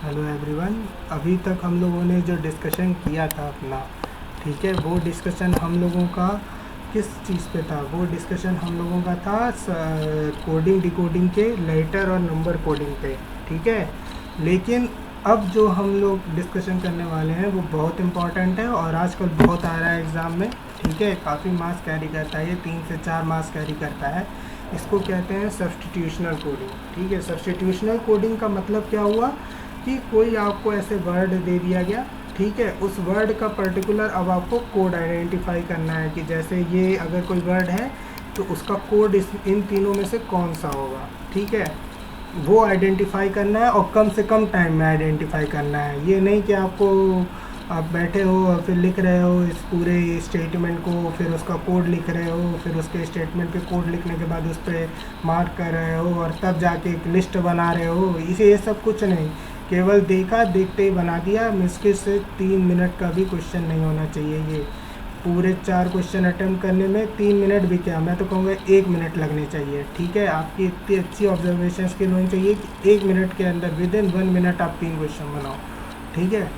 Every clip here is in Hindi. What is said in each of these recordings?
Hello everyone. अभी तक हम लोगों ने जो डिस्कशन किया था अपना, ठीक है, वो डिस्कशन हम लोगों का किस चीज़ पे था? वो डिस्कशन हम लोगों का था कोडिंग डिकोडिंग के लेटर और नंबर कोडिंग पे, ठीक है। लेकिन अब जो हम लोग डिस्कशन करने वाले हैं वो बहुत इम्पॉर्टेंट है और आजकल बहुत आ रहा है एग्ज़ाम में, ठीक है। काफ़ी मार्क्स कैरी करता है, ये 3 से 4 मार्क्स कैरी करता है। इसको कहते हैं सब्स्टिट्यूशनल कोडिंग, ठीक है। सब्स्टिट्यूशनल कोडिंग का मतलब क्या हुआ कि कोई आपको ऐसे वर्ड दे दिया गया, ठीक है, उस वर्ड का पर्टिकुलर अब आपको कोड आइडेंटिफाई करना है कि जैसे ये अगर कोई वर्ड है तो उसका कोड इन तीनों में से कौन सा होगा, ठीक है, वो आइडेंटिफाई करना है और कम से कम टाइम में आइडेंटिफाई करना है। ये नहीं कि आपको आप बैठे हो और फिर लिख रहे हो इस पूरे स्टेटमेंट को, फिर उसका कोड लिख रहे हो, फिर उसके स्टेटमेंट पे कोड लिखने के बाद उस पर मार्क कर रहे हो और तब जाके एक लिस्ट बना रहे हो। इसे ये सब कुछ नहीं, केवल देखा देखते ही बना दिया। मुश्किल से 3 मिनट का भी क्वेश्चन नहीं होना चाहिए। ये पूरे 4 क्वेश्चन अटेम्प्ट करने में 3 मिनट भी क्या, मैं तो कहूँगा 1 मिनट लगने चाहिए, ठीक है। आपकी इतनी अच्छी ऑब्जर्वेशन स्किल होनी चाहिए कि 1 मिनट के अंदर विद इन 1 मिनट आप 3 क्वेश्चन बनाओ, ठीक है।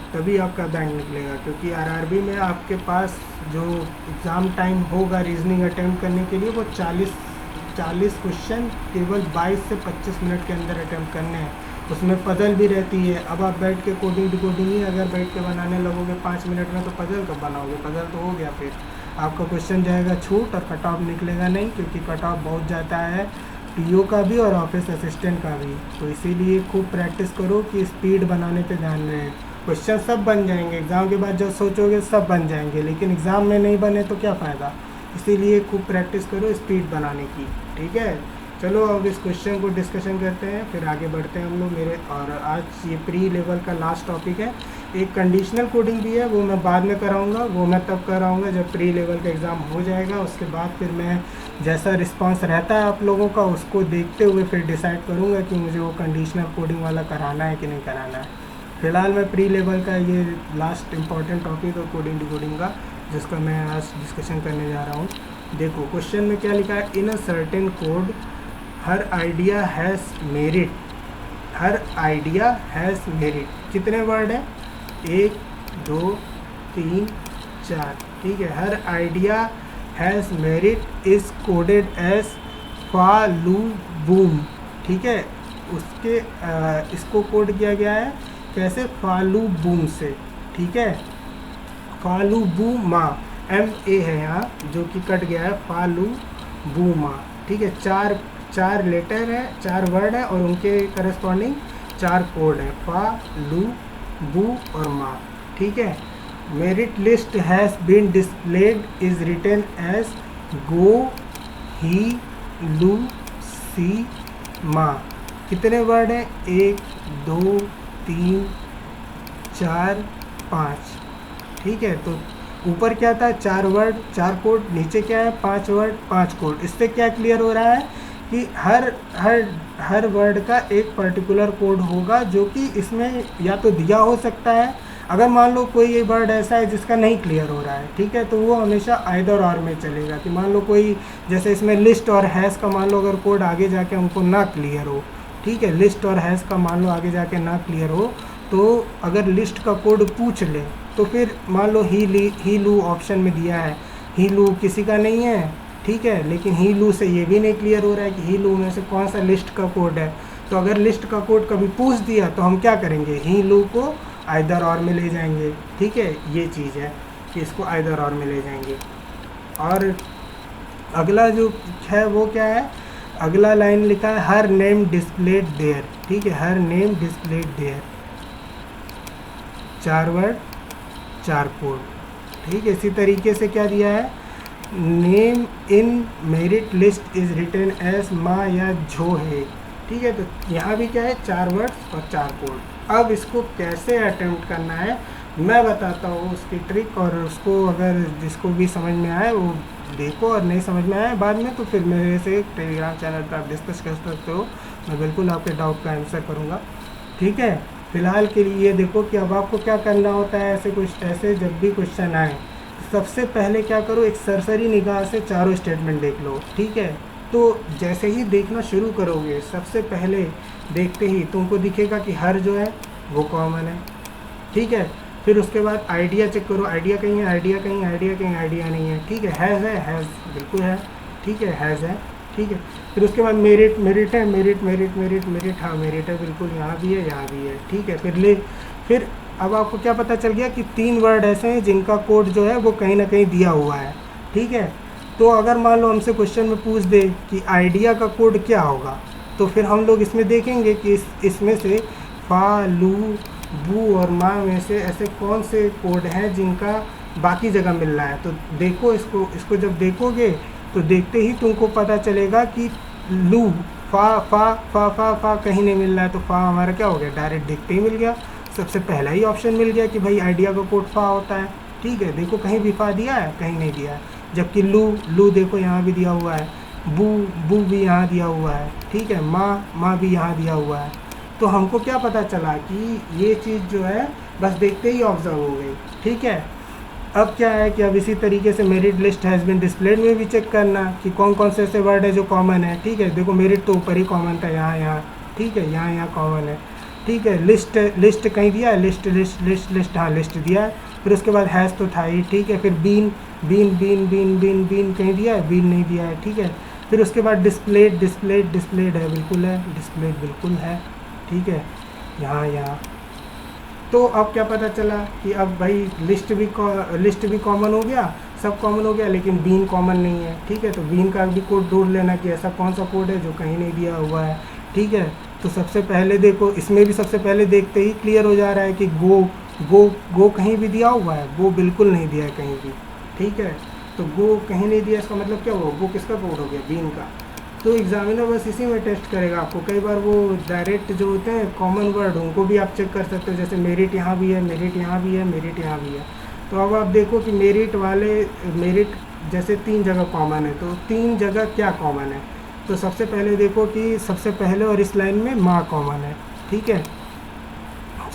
तभी आपका बैंक निकलेगा, क्योंकि आरआरबी में आपके पास जो एग्ज़ाम टाइम होगा रीजनिंग अटेम्प्ट करने के लिए वो 40 क्वेश्चन केवल 22 से 25 मिनट के अंदर अटेम्प्ट करने हैं। उसमें पजल भी रहती है। अब आप बैठ के कोडिंग डिकोडिंग ही अगर बैठ के बनाने लगोगे 5 मिनट में तो पजल कब बनाओगे? पजल तो हो गया, फिर आपका क्वेश्चन जाएगा छूट और कट ऑफ निकलेगा नहीं, क्योंकि कट ऑफ बहुत जाता है पीओ का भी और ऑफिस असिस्टेंट का भी। तो इसीलिए खूब प्रैक्टिस करो कि स्पीड बनाने पे ध्यान रहे। क्वेश्चन सब बन जाएंगे एग्ज़ाम के बाद, जब सोचोगे सब बन जाएंगे, लेकिन एग्ज़ाम में नहीं बने तो क्या फ़ायदा। इसीलिए खूब प्रैक्टिस करो स्पीड बनाने की, ठीक है। चलो अब इस क्वेश्चन को डिस्कशन करते हैं, फिर आगे बढ़ते हैं हम लोग। मेरे और आज ये प्री लेवल का लास्ट टॉपिक है। एक कंडीशनल कोडिंग भी है, वो मैं बाद में कराऊंगा, वो मैं तब कराऊंगा जब प्री लेवल का एग्ज़ाम हो जाएगा। उसके बाद फिर मैं जैसा रिस्पांस रहता है आप लोगों का उसको देखते हुए फिर डिसाइड करूँगा कि मुझे वो कंडीशनल कोडिंग वाला कराना है कि नहीं कराना है। फ़िलहाल मैं प्री लेवल का ये लास्ट इम्पॉर्टेंट टॉपिक है कोडिंग डिकोडिंग का, जिसका मैं आज डिस्कशन करने जा रहा हूँ। देखो क्वेश्चन में क्या लिखा है, इन अ सर्टेन कोड हर आइडिया हैज़ मेरिट। हर आइडिया हैज़ मेरिट, कितने वर्ड हैं? 1 2 3 4, ठीक है। हर idea has merit is coded as फा लू बूम, ठीक है। उसके इसको कोड किया गया है कैसे? फालू बूम से, ठीक है। फालू बू माँ, MA है यहाँ जो कि कट गया है, फालू बू माँ, ठीक है। चार लेटर है, 4 वर्ड है और उनके करस्पॉन्डिंग 4 कोड है, फा लू बू और माँ, ठीक है। Merit list has been displayed is written as गो ही लू सी माँ, कितने वर्ड हैं? 1 2 3 4 5, ठीक है। तो ऊपर क्या था? 4 वर्ड 4 कोड, नीचे क्या है? 5 वर्ड 5 कोड। इससे क्या क्लियर हो रहा है कि हर वर्ड का एक पर्टिकुलर कोड होगा जो कि इसमें या तो दिया हो सकता है, अगर मान लो कोई वर्ड ऐसा है जिसका नहीं क्लियर हो रहा है, ठीक है, तो वो हमेशा आइदर और में चलेगा। कि मान लो कोई जैसे इसमें लिस्ट और हैज़ का मान लो अगर कोड आगे जाके हमको ना क्लियर हो, ठीक है, लिस्ट और हैज़ का मान लो आगे जाके ना क्लियर हो, तो अगर लिस्ट का कोड पूछ ले तो फिर मान लो ही लू ऑप्शन में दिया है, ही लू किसी का नहीं है, ठीक है, लेकिन ही लू से ये भी नहीं क्लियर हो रहा है कि ही लू में से कौन सा लिस्ट का कोड है। तो अगर लिस्ट का कोड कभी पूछ दिया तो हम क्या करेंगे? ही लू को आइदर और में ले जाएंगे, ठीक है। ये चीज़ है कि इसको आइदर और में ले जाएंगे। और अगला जो है वो क्या है? अगला लाइन लिखा है हर नेम डिस्प्लेड देयर, ठीक है, हर name displayed there, 4 word 4 code, ठीक है। इसी तरीके से क्या दिया है? Name in merit list is written as माँ या झो है, ठीक है। तो यहाँ भी क्या है? 4 वर्ड्स और 4 कोड। अब इसको कैसे अटेम्प्ट करना है मैं बताता हूँ उसकी ट्रिक, और उसको अगर जिसको भी समझ में आए वो देखो, और नहीं समझ में आए बाद में तो फिर मेरे से टेलीग्राम चैनल पर आप डिस्कस कर सकते हो, मैं बिल्कुल आपके डाउट का आंसर करूँगा, ठीक है। फ़िलहाल के लिए ये देखो कि अब आपको क्या करना होता है। ऐसे जब भी क्वेश्चन आए सबसे पहले क्या करो, एक सरसरी निगाह से चारों स्टेटमेंट देख लो, ठीक है। तो जैसे ही देखना शुरू करोगे सबसे पहले देखते ही तुमको दिखेगा कि हर जो है वो कॉमन है, ठीक है। फिर उसके बाद आइडिया चेक करो, आइडिया कहीं है, आइडिया कहीं, आइडिया कहीं, आइडिया नहीं है, ठीक है। हैज़ बिल्कुल है, ठीक है, हैज़ है, ठीक है। फिर उसके बाद मेरिट, मेरिट है, मेरिट मेरिट मेरिट मेरिट, हाँ मेरिट है बिल्कुल, यहाँ भी है, यहाँ भी है, ठीक है। फिर अब आपको क्या पता चल गया कि 3 वर्ड ऐसे हैं जिनका कोड जो है वो कहीं ना कहीं दिया हुआ है, ठीक है। तो अगर मान लो हमसे क्वेश्चन में पूछ दे कि आइडिया का कोड क्या होगा, तो फिर हम लोग इसमें देखेंगे कि इसमें से फा, लू, बू और मा में से ऐसे कौन से कोड हैं जिनका बाकी जगह मिल रहा है। तो देखो इसको जब देखोगे तो देखते ही तुमको पता चलेगा कि लू, फा फा फा फा फा कहीं नहीं मिल रहा है, तो फा हमारा क्या हो गया, डायरेक्ट देखते ही मिल गया, सबसे पहला ही ऑप्शन मिल गया कि भाई आइडिया का कोड फा होता है, ठीक है। देखो कहीं भी फा दिया है, कहीं नहीं दिया है। जबकि लू देखो यहाँ भी दिया हुआ है, बू भी यहाँ दिया हुआ है, ठीक है। माँ भी यहाँ दिया हुआ है। तो हमको क्या पता चला कि ये चीज़ जो है बस देखते ही ऑब्जर्व हो गई, ठीक है। अब क्या है कि अब इसी तरीके से merit list has been displayed में भी चेक करना कि कौन कौन से ऐसे वर्ड है जो कॉमन है, ठीक है। देखो मेरिट तो ऊपर ही कॉमन था, यहाँ, ठीक है, यहाँ कॉमन है, ठीक है। लिस्ट कहीं दिया है, लिस्ट, हाँ लिस्ट दिया है। फिर उसके बाद हैज़ तो था ही, ठीक है। फिर बीन कहीं दिया है, बीन नहीं दिया है, ठीक है। फिर उसके बाद डिस्प्लेड है, बिल्कुल है, डिस्प्लेड बिल्कुल है, ठीक है, यहाँ। तो अब क्या पता चला कि अब भाई लिस्ट भी कॉमन हो गया, सब कॉमन हो गया, लेकिन बीन कॉमन नहीं है, ठीक है। तो बीन का भी कोड ढूंढ लेना कि ऐसा कौन सा कोड है जो कहीं नहीं दिया हुआ है, ठीक है। तो सबसे पहले देखो, इसमें भी सबसे पहले देखते ही क्लियर हो जा रहा है कि गो कहीं भी दिया हुआ है, गो बिल्कुल नहीं दिया है कहीं भी, ठीक है। तो गो कहीं नहीं दिया, इसका मतलब क्या हुआ, गो किसका कोड हो गया, बीन का। तो एग्जामिनर बस इसी में टेस्ट करेगा आपको। कई बार वो डायरेक्ट जो होते हैं कॉमन वर्ड, उनको भी आप चेक कर सकते हो, जैसे मेरिट यहाँ भी है, मेरिट यहाँ भी है, मेरिट यहाँ भी है। तो अब आप देखो कि मेरिट जैसे 3 जगह कॉमन है, तो 3 जगह क्या कॉमन है। तो सबसे पहले देखो कि सबसे पहले और इस लाइन में माँ कॉमन है, ठीक है।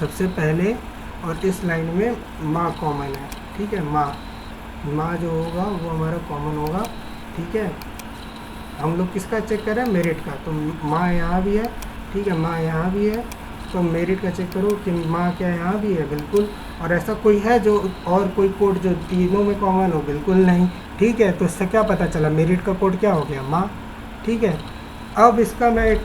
सबसे पहले और इस लाइन में माँ कॉमन है, ठीक है। माँ जो होगा वो हमारा कॉमन होगा, ठीक है। हम लोग किसका चेक कर रहे हैं, मेरिट का। तो माँ यहाँ भी है, ठीक है, माँ यहाँ भी है। तो मेरिट का चेक करो कि माँ क्या यहाँ भी है, बिल्कुल। और ऐसा कोई है जो और कोई कोड जो तीनों में कॉमन हो, बिल्कुल नहीं, ठीक है। तो इससे क्या पता चला, मेरिट का कोड क्या हो गया, माँ, ठीक है। अब इसका मैं एक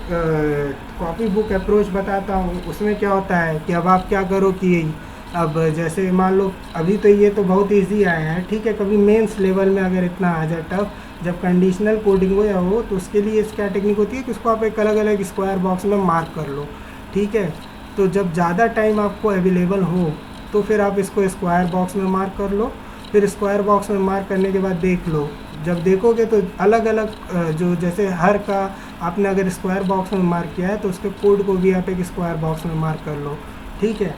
कॉपी बुक अप्रोच बताता हूँ। उसमें क्या होता है कि अब आप क्या करो कि अब जैसे मान लो अभी तो ये तो बहुत इजी आया है, ठीक है। कभी मेंस लेवल में अगर इतना आ जाए टफ, जब कंडीशनल कोडिंग हो या हो, तो उसके लिए इस क्या टेक्निक होती है कि उसको आप एक अलग अलग स्क्वायर बॉक्स में मार्क कर लो, ठीक है। तो जब ज़्यादा टाइम आपको अवेलेबल हो तो फिर आप इसको स्क्वायर बॉक्स में मार्क कर लो। फिर स्क्वायर बॉक्स में मार्क करने के बाद देख लो, जब देखोगे तो अलग अलग जो जैसे हर का आपने अगर स्क्वायर बॉक्स में मार्क किया है तो उसके कोड को भी आप एक स्क्वायर बॉक्स में मार्क कर लो, ठीक है।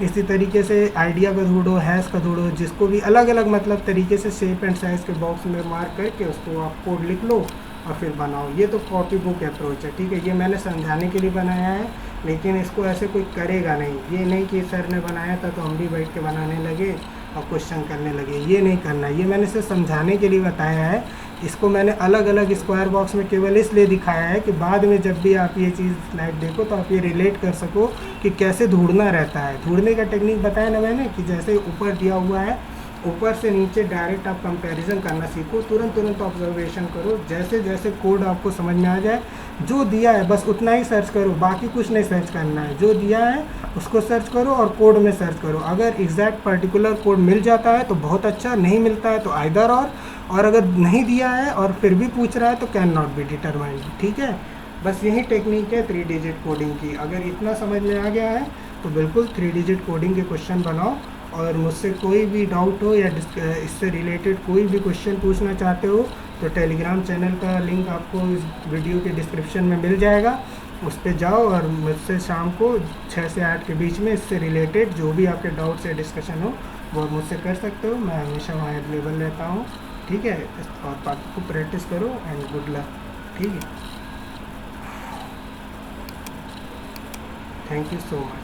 इसी तरीके से आइडिया का ढूंढो, हैश का ढूंढो, जिसको भी अलग अलग मतलब तरीके से शेप एंड साइज़ के बॉक्स में मार्क करके उसको आप कोड लिख लो और फिर बनाओ। ये तो कॉपी बुक अप्रोच है, ठीक है। ये मैंने समझाने के लिए बनाया है, लेकिन इसको ऐसे कोई करेगा नहीं। ये नहीं कि सर ने बनाया था तो हम भी बैठ के बनाने लगे और क्वेश्चन करने लगे, ये नहीं करना। ये मैंने सिर्फ समझाने के लिए बताया है। इसको मैंने अलग अलग स्क्वायर बॉक्स में केवल इसलिए दिखाया है कि बाद में जब भी आप ये चीज़ स्लाइड देखो तो आप ये रिलेट कर सको कि कैसे ढूंढना रहता है। ढूंढने का टेक्निक बताया ना मैंने कि जैसे ऊपर दिया हुआ है, ऊपर से नीचे डायरेक्ट आप कंपैरिजन करना सीखो, तुरंत ऑब्जर्वेशन करो। जैसे जैसे कोड आपको समझ में आ जाए, जो दिया है बस उतना ही सर्च करो, बाकी कुछ नहीं सर्च करना है। जो दिया है उसको सर्च करो और कोड में सर्च करो। अगर एग्जैक्ट पर्टिकुलर कोड मिल जाता है तो बहुत अच्छा, नहीं मिलता है तो आइदर और अगर नहीं दिया है और फिर भी पूछ रहा है तो कैन नॉट बी डिटरमाइंड, ठीक है। बस यही टेक्निक है 3 डिजिट कोडिंग की। अगर इतना समझ में आ गया है तो बिल्कुल 3 डिजिट कोडिंग के क्वेश्चन बनाओ। और मुझसे कोई भी डाउट हो या इससे रिलेटेड कोई भी क्वेश्चन पूछना चाहते हो तो टेलीग्राम चैनल का लिंक आपको इस वीडियो के डिस्क्रिप्शन में मिल जाएगा, उस पर जाओ और मुझसे शाम को 6 से 8 के बीच में इससे रिलेटेड जो भी आपके डाउट्स या डिस्कशन हो वो मुझसे कर सकते हो। मैं हमेशा वहाँ अवेलेबल रहता हूँ, ठीक है। और बाकी को प्रैक्टिस करो एंड गुड लक, ठीक है। Thank you so much.